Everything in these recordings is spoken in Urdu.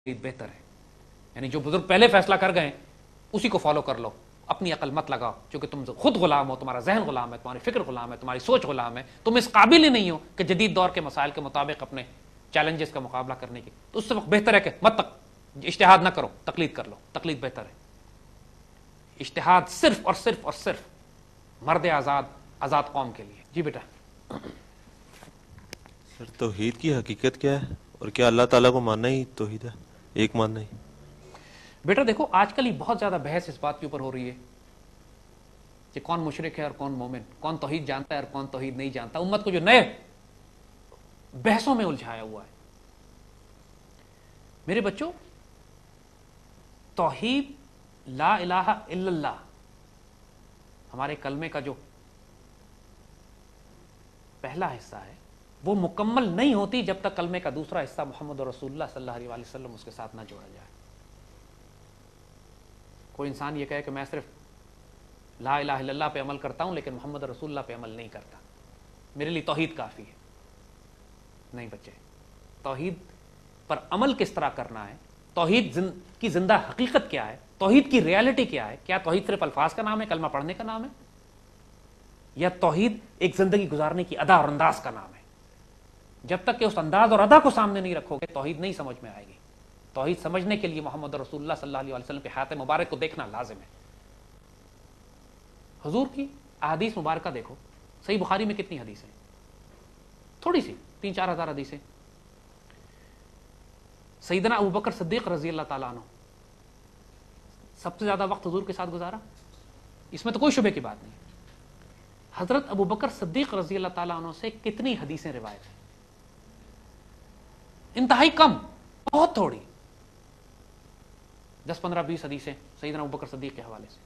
بہتر ہے. یعنی جو بزرگ پہلے فیصلہ کر گئے اسی کو فالو کر لو, اپنی عقل مت لگاؤ, چونکہ تم خود غلام ہو, تمہارا ذہن غلام ہے, تمہاری فکر غلام ہے, تمہاری سوچ غلام ہے, تم اس قابل ہی نہیں ہو کہ جدید دور کے مسائل کے مطابق اپنے چیلنجز کا مقابلہ کرنے کی. تو اس سے وقت بہتر ہے کہ مت اجتہاد نہ کرو, تقلید کر لو, تقلید بہتر ہے. اجتہاد صرف اور صرف اور صرف مرد آزاد قوم کے لیے. جی بیٹا. سر توحید کی حقیقت کیا ہے, اور کیا اللہ تعالیٰ کو ماننا ہی توحید ہے, ایک ماننا ہی؟ بیٹا دیکھو, آج کل ہی بہت زیادہ بحث اس بات کے اوپر ہو رہی ہے کہ کون مشرک ہے اور کون مومن, کون توحید جانتا ہے اور کون توحید نہیں جانتا. امت کو جو نئے بحثوں میں الجھایا ہوا ہے. میرے بچوں, توحید لا الہ الا اللہ ہمارے کلمے کا جو پہلا حصہ ہے وہ مکمل نہیں ہوتی جب تک کلمے کا دوسرا حصہ محمد رسول اللہ صلی اللہ علیہ وسلم اس کے ساتھ نہ جوڑا جائے. کوئی انسان یہ کہے کہ میں صرف لا الہ الا اللہ پہ عمل کرتا ہوں لیکن محمد رسول اللہ پہ عمل نہیں کرتا, میرے لیے توحید کافی ہے. نہیں بچے, توحید پر عمل کس طرح کرنا ہے, توحید کی زندہ حقیقت کیا ہے, توحید کی ریالٹی کیا ہے. کیا توحید صرف الفاظ کا نام ہے, کلمہ پڑھنے کا نام ہے, یا توحید ایک زندگی گزارنے کی ادا اور انداز کا نام ہے؟ جب تک کہ اس انداز اور ادا کو سامنے نہیں رکھو گے توحید نہیں سمجھ میں آئے گی. توحید سمجھنے کے لیے محمد رسول اللہ صلی اللہ علیہ وسلم کے حیات مبارک کو دیکھنا لازم ہے. حضور کی احادیث مبارکہ دیکھو, صحیح بخاری میں کتنی حدیثیں, تھوڑی سی 3-4 ہزار حدیثیں. سیدنا ابو بکر صدیق رضی اللہ تعالیٰ عنہ سب سے زیادہ وقت حضور کے ساتھ گزارا, اس میں تو کوئی شبے کی بات نہیں. حضرت ابو بکر صدیق رضی اللہ تعالیٰ عنہ سے کتنی حدیثیں روایت ہیں؟ انتہائی کم, بہت تھوڑی, 10-15-20 حدیثیں سیدنا ابو بکر صدیق کے حوالے سے.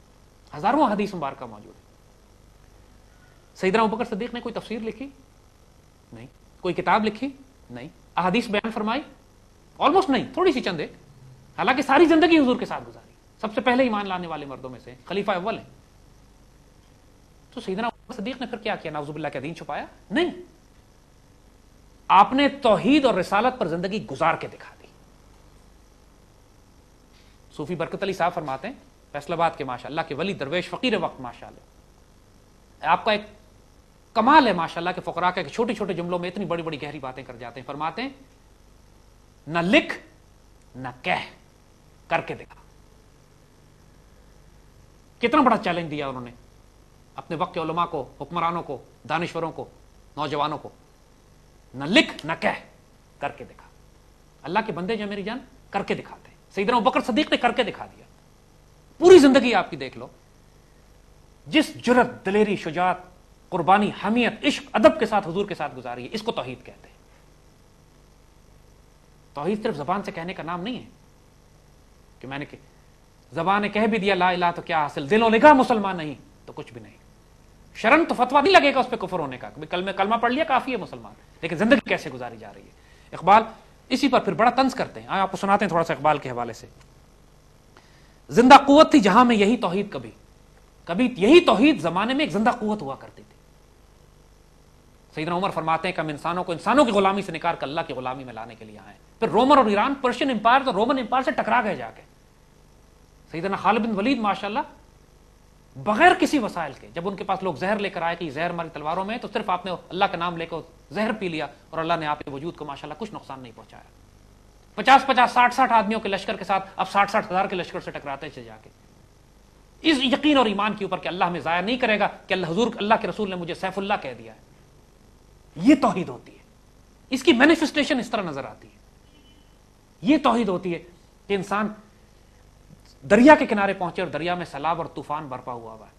ہزاروں حدیث مبارکہ موجود ہے. سیدنا ابو بکر صدیق نے کوئی تفسیر لکھی نہیں, کوئی کتاب لکھی نہیں, احادیث بیان فرمائی آلموسٹ نہیں, تھوڑی سی چند ایک. حالانکہ ساری زندگی حضور کے ساتھ گزاری, سب سے پہلے ایمان لانے والے مردوں میں سے خلیفہ اول ہیں. تو سیدنا ابو بکر صدیق نے پھر کیا نعوذ باللہ کا دین چھپایا؟ نہیں, آپ نے توحید اور رسالت پر زندگی گزار کے دکھا دی. صوفی برکت علی صاحب فرماتے ہیں, فیصل آباد کے ماشاء اللہ کے ولی درویش فقیر وقت ماشاء اللہ, آپ کا ایک کمال ہے ماشاء اللہ کے فقراء کا کہ چھوٹے چھوٹے جملوں میں اتنی بڑی بڑی گہری باتیں کر جاتے ہیں. فرماتے ہیں نہ لکھ نہ کہہ, کر کے دکھا. کتنا بڑا چیلنج دیا انہوں نے اپنے وقت کے علماء کو, حکمرانوں کو, دانشوروں کو, نوجوانوں کو. نہ لکھ نہ کہہ, کر کے دکھا. اللہ کے بندے جو میری جان کر کے دکھاتے ہیں. سیدنا ابو بکر صدیق نے کر کے دکھا دیا. پوری زندگی آپ کی دیکھ لو, جس جرت, دلیری, شجاعت, قربانی, حمیت, عشق, ادب کے ساتھ حضور کے ساتھ گزاری ہے, اس کو توحید کہتے ہیں. توحید صرف زبان سے کہنے کا نام نہیں ہے کہ میں نے زبان نے کہہ بھی دیا لا الہ تو کیا حاصل, دل و نگاہ مسلمان نہیں تو کچھ بھی نہیں. شرم تو فتویٰ نہیں لگے گا اس پہ کفر ہونے کا, کلمہ پڑھ لیا کافی ہے مسلمان, لیکن زندگی کیسے گزاری جا رہی ہے. اقبال اسی پر پھر بڑا طنز کرتے ہیں, آپ کو سناتے ہیں تھوڑا سا اقبال کے حوالے سے. زندہ قوت تھی جہاں میں یہی توحید, کبھی یہی توحید زمانے میں ایک زندہ قوت ہوا کرتی تھی. سیدنا عمر فرماتے ہیں کہ ہم انسانوں کی غلامی سے نکال کر اللہ کی غلامی میں لانے کے لیے آئے. پھر رومن اور ایران, پرشین امپائر تو رومن امپائر سے ٹکرا گئے جا کے. سیدنا خالد بن ولید ماشاءاللہ بغیر کسی وسائل کے, جب ان کے پاس لوگ زہر لے کر آئے کہ یہ زہر ہماری تلواروں میں ہے, تو صرف آپ نے اللہ کا نام لے کر زہر پی لیا اور اللہ نے آپ کے وجود کو ماشاءاللہ کچھ نقصان نہیں پہنچایا. 50-50, 60-60 آدمیوں کے لشکر کے ساتھ اب 60-60 ہزار کے لشکر سے ٹکراتے تھے جا کے, اس یقین اور ایمان کے اوپر کہ اللہ ہمیں ضائع نہیں کرے گا, کہ اللہ کے رسول نے مجھے سیف اللہ کہہ دیا ہے. یہ توحید ہوتی ہے, اس کی مینیفیسٹیشن اس طرح نظر آتی ہے. یہ توحید ہوتی ہے کہ انسان دریا کے کنارے پہنچے اور دریا میں سیلاب اور طوفان برپا ہوا ہے,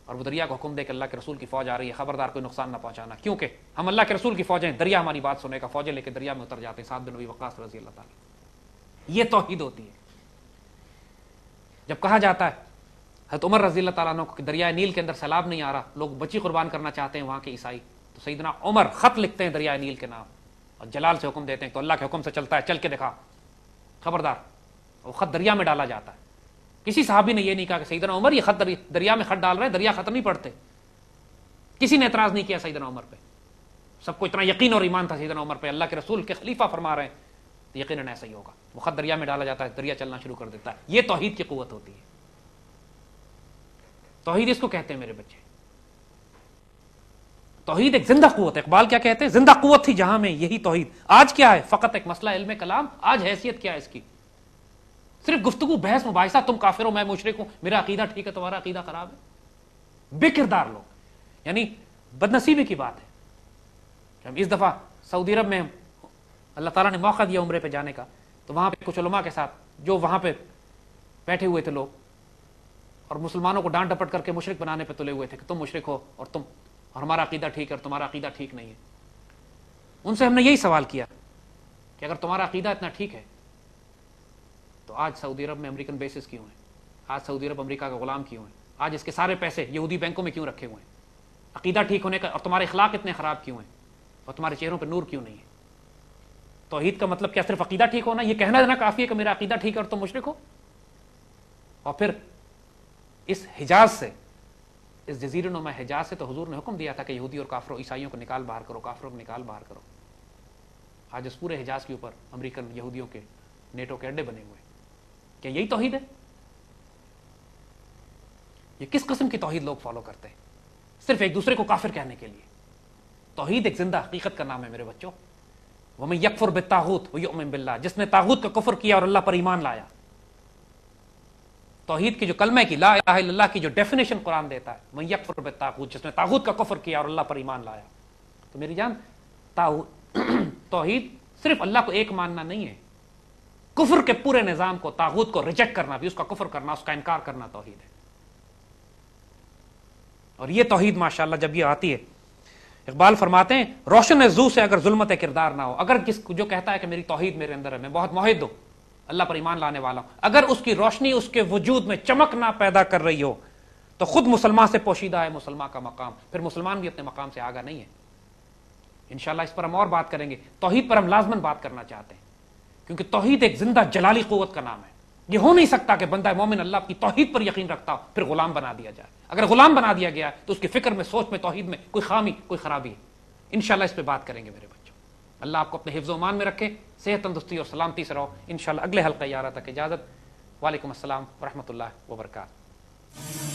اور وہ دریا کو حکم دے کہ اللہ کے رسول کی فوج آ رہی ہے, خبردار کوئی نقصان نہ پہنچانا, کیونکہ ہم اللہ کے رسول کی فوجیں, دریا ہماری بات سنے گا. فوجیں لے کے دریا میں اتر جاتے ہیں, سعد بن ابی وقاص رضی اللہ تعالیٰ. یہ توحید ہوتی ہے. جب کہا جاتا ہے حضرت عمر رضی اللہ تعالیٰ عنہ کو کہ دریائے نیل کے اندر سیلاب نہیں آ رہا, لوگ بچی قربان کرنا چاہتے ہیں وہاں کے عیسائی, تو سیدنا عمر خط لکھتے ہیں دریائے نیل کے نام اور جلال سے حکم دیتے ہیں, تو اللہ کے حکم سے چلتا ہے, چل کے دکھا, خبردار. وہ خط دریا میں ڈالا جاتا ہے. کسی صحابی نے یہ نہیں کہا کہ سیدنا عمر یہ خط دریا میں خط ڈال رہے ہیں, دریا خط نہیں پڑتے. کسی نے اعتراض نہیں کیا سیدنا عمر پہ. سب کو اتنا یقین اور ایمان تھا سیدنا عمر پہ, اللہ کے رسول کے خلیفہ فرما رہے ہیں تو یقیناً ایسا ہی ہوگا. وہ خط دریا میں ڈالا جاتا ہے، دریا چلنا شروع کر دیتا ہے. یہ توحید کی قوت ہوتی ہے. توحید اس کو کہتے ہیں میرے بچے. توحید ایک زندہ قوت ہے. اقبال کیا کہتے ہیں؟ زندہ قوت تھی جہاں میں یہی توحید. آج کیا ہے؟ فقط ایک مسئلہ علم کلام. آج حیثیت کیا ہے اس کی؟ صرف گفتگو، بحث، مباحثہ. تم کافر ہو، میں مشرک ہوں، میرا عقیدہ ٹھیک ہے، تمہارا عقیدہ خراب ہے. بے کردار لوگ. یعنی بدنصیبی کی بات ہے. ہم اس دفعہ سعودی عرب میں اللہ تعالیٰ نے موقع دیا عمرے پہ جانے کا، تو وہاں پہ کچھ علماء کے ساتھ جو وہاں پہ بیٹھے ہوئے تھے لوگ، اور مسلمانوں کو ڈانٹ ڈپٹ کر کے مشرک بنانے پہ تلے ہوئے تھے کہ تم مشرک ہو اور ہمارا عقیدہ ٹھیک ہے اور تمہارا عقیدہ ٹھیک نہیں ہے. ان سے ہم نے یہی سوال کیا کہ اگر تمہارا عقیدہ اتنا ٹھیک ہے تو آج سعودی عرب میں امریکن بیسز کیوں ہیں؟ آج سعودی عرب امریکہ کا غلام کیوں ہے؟ آج اس کے سارے پیسے یہودی بینکوں میں کیوں رکھے ہوئے ہیں؟ عقیدہ ٹھیک ہونے کا، اور تمہارے اخلاق اتنے خراب کیوں ہیں اور تمہارے چہروں پہ نور کیوں نہیں ہے؟ توحید کا مطلب کیا صرف عقیدہ ٹھیک ہونا؟ یہ کہنا دینا کافی ہے کہ میرا عقیدہ ٹھیک ہے اور تم مشرک ہو؟ اور پھر اس حجاز سے، اس جزیرہ نما حجاز سے تو حضور نے حکم دیا تھا کہ یہودی اور کافروں، عیسائیوں کو نکال باہر کرو، کافروں کو نکال باہر کرو. آج اس پورے حجاز کے اوپر امریکن یہودیوں کے نیٹو کے اڈے بنے ہوئے. کیا یہی توحید ہے؟ یہ کس قسم کی توحید لوگ فالو کرتے ہیں صرف ایک دوسرے کو کافر کہنے کے لیے؟ توحید ایک زندہ حقیقت کا نام ہے میرے بچوں. وَمَن يَكْفُرْ بِالطَّاغُوتِ وَيُؤْمِن بِاللَّهِ، جس نے طاغوت کا کفر کیا اور اللہ پر ایمان لایا. توحید کی جو کلمہ کی لا الہ الا اللہ کی جو ڈیفینیشن قرآن دیتا ہے، وَمَن يَكْفُرْ بِالطَّاغُوتِ، جس نے طاغوت کا کفر کیا اور اللہ پر ایمان لایا. تو میری جان، توحید صرف اللہ کو ایک ماننا نہیں ہے، کفر کے پورے نظام کو، طاغوت کو ریجیکٹ کرنا بھی، اس کا کفر کرنا، اس کا انکار کرنا توحید ہے. اور یہ توحید ماشاءاللہ جب یہ آتی ہے، اقبال فرماتے ہیں روشن زو سے اگر ظلمت کردار نہ ہو، اگر کس جو کہتا ہے کہ میری توحید میرے اندر ہے، میں بہت موحد ہوں، اللہ پر ایمان لانے والا ہوں، اگر اس کی روشنی اس کے وجود میں چمک نہ پیدا کر رہی ہو تو خود مسلمان سے پوشیدہ ہے مسلمان کا مقام. پھر مسلمان بھی اپنے مقام سے آگاہ نہیں ہے. انشاءاللہ اس پر ہم اور بات کریں گے. توحید پر ہم لازماً بات کرنا چاہتے ہیں کیونکہ توحید ایک زندہ جلالی قوت کا نام ہے. یہ ہو نہیں سکتا کہ بندہ مومن اللہ کی توحید پر یقین رکھتا ہو پھر غلام بنا دیا جائے. اگر غلام بنا دیا گیا تو اس کی فکر میں، سوچ میں، توحید میں کوئی خامی، کوئی خرابی ہے. انشاءاللہ اس پہ بات کریں گے میرے بچوں. اللہ آپ کو اپنے حفظ و امان میں رکھے، صحت تندرستی اور سلامتی سے رہو. انشاءاللہ اگلے حلقہ 11 تک اجازت. وعلیکم السلام ورحمۃ اللہ وبرکاتہ.